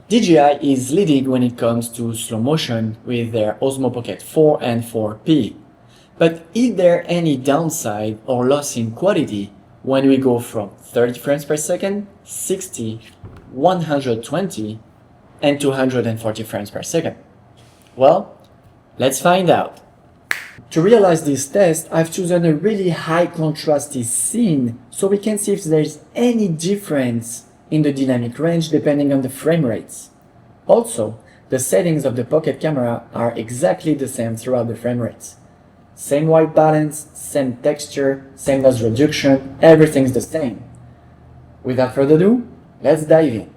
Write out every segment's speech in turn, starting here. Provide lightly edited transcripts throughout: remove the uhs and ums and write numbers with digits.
DJI is leading when it comes to slow motion with their Osmo Pocket 4 and 4P. But is there any downside or loss in quality when we go from 30 frames per second, 60, 120, and 240 frames per second? Well, let's find out. To realize this test, I've chosen a really high contrasty scene so we can see if there's any difference in the dynamic range depending on the frame rates. Also, the settings of the pocket camera are exactly the same throughout the frame rates. Same white balance, same texture, same noise reduction, everything's the same. Without further ado, let's dive in.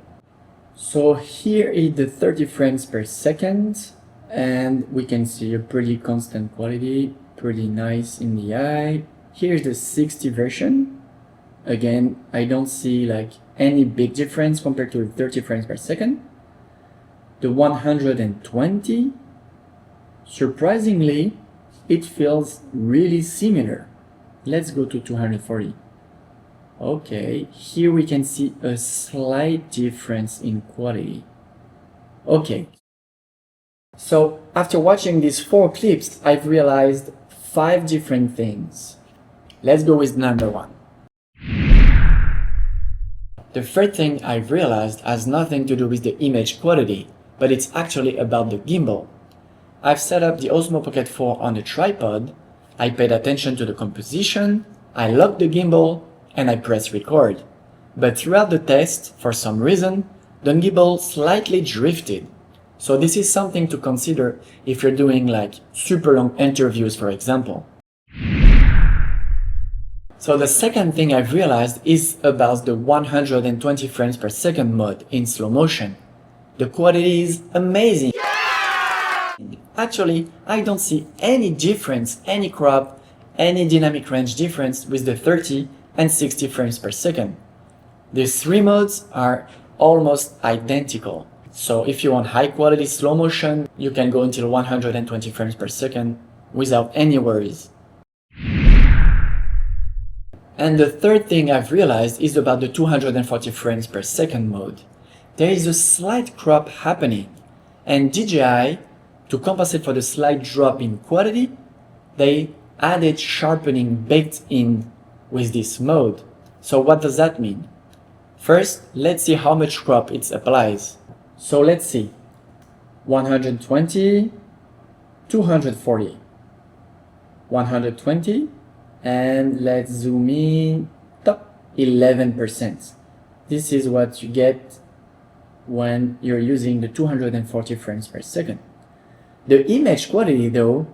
So here is the 30 frames per second, and we can see a pretty constant quality, pretty nice in the eye. Here's the 60 version. Again, I don't see like any big difference compared to the 30 frames per second. The 120, surprisingly, it feels really similar. Let's go to 240. Okay, here we can see a slight difference in quality. Okay, so after watching these 4 clips, I've realized 5 different things. Let's go with number 1. The first thing I've realized has nothing to do with the image quality, but it's actually about the gimbal. I've set up the Osmo Pocket 4 on a tripod, I paid attention to the composition, I locked the gimbal, and I pressed record. But throughout the test, for some reason, the gimbal slightly drifted. So this is something to consider if you're doing like super long interviews, for example. So the second thing I've realized is about the 120 frames per second mode in slow motion. The quality is amazing. Actually, I don't see any difference, any crop, any dynamic range difference with the 30 and 60 frames per second. These 3 modes are almost identical. So if you want high quality slow motion, you can go until 120 frames per second without any worries. And the third thing I've realized is about the 240 frames per second mode. There is a slight crop happening, and DJI, to compensate for the slight drop in quality, they added sharpening baked in with this mode. So what does that mean? First, let's see how much crop it applies. So let's see. 120, 240, 120, and let's zoom in, top, 11%. This is what you get when you're using the 240 frames per second. The image quality, though,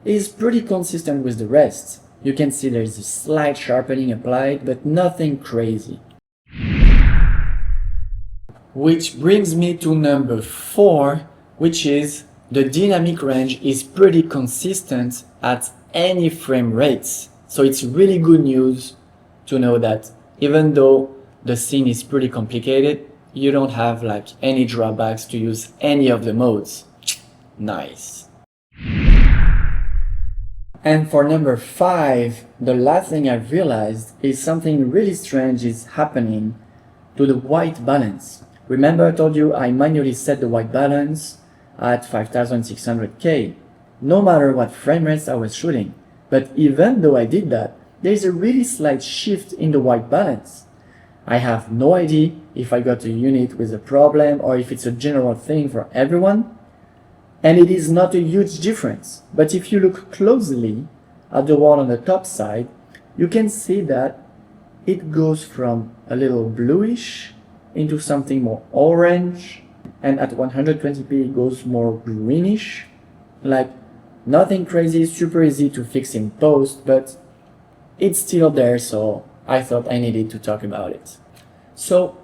is pretty consistent with the rest. You can see there's a slight sharpening applied, but nothing crazy. Which brings me to number 4, which is the dynamic range is pretty consistent at any frame rates. So it's really good news to know that even though the scene is pretty complicated, you don't have like any drawbacks to use any of the modes. Nice. And for number 5, the last thing I've realized is something really strange is happening to the white balance. Remember I told you I manually set the white balance at 5600K, no matter what frame rates I was shooting. But even though I did that, there's a really slight shift in the white balance. I have no idea if I got a unit with a problem or if it's a general thing for everyone. And it is not a huge difference, but if you look closely at the one on the top side, you can see that it goes from a little bluish into something more orange, and at 120p it goes more greenish. Like nothing crazy, super easy to fix in post, but it's still there, so I thought I needed to talk about it. So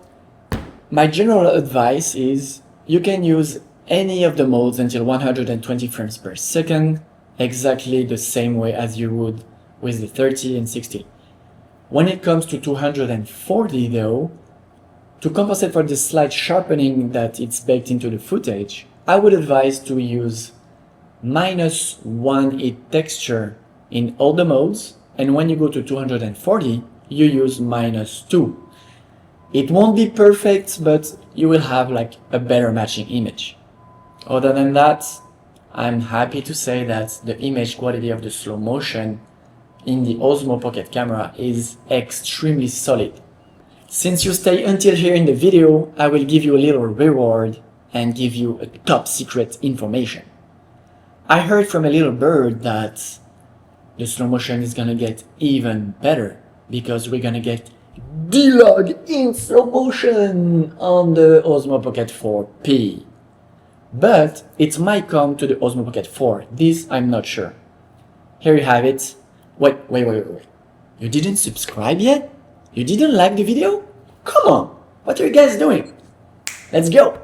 my general advice is you can use any of the modes until 120 frames per second, exactly the same way as you would with the 30 and 60. When it comes to 240 though, to compensate for the slight sharpening that it's baked into the footage, I would advise to use -1 hit texture in all the modes, and when you go to 240, you use -2. It won't be perfect, but you will have like a better matching image. Other than that, I'm happy to say that the image quality of the slow motion in the Osmo Pocket camera is extremely solid. Since you stay until here in the video, I will give you a little reward and give you a top secret information. I heard from a little bird that the slow motion is gonna get even better because we're gonna get D-Log in slow motion on the Osmo Pocket 4P. But it might come to the Osmo Pocket 4. This I'm not sure. Here you have it. Wait. You didn't subscribe yet? You didn't like the video? Come on! What are you guys doing? Let's go!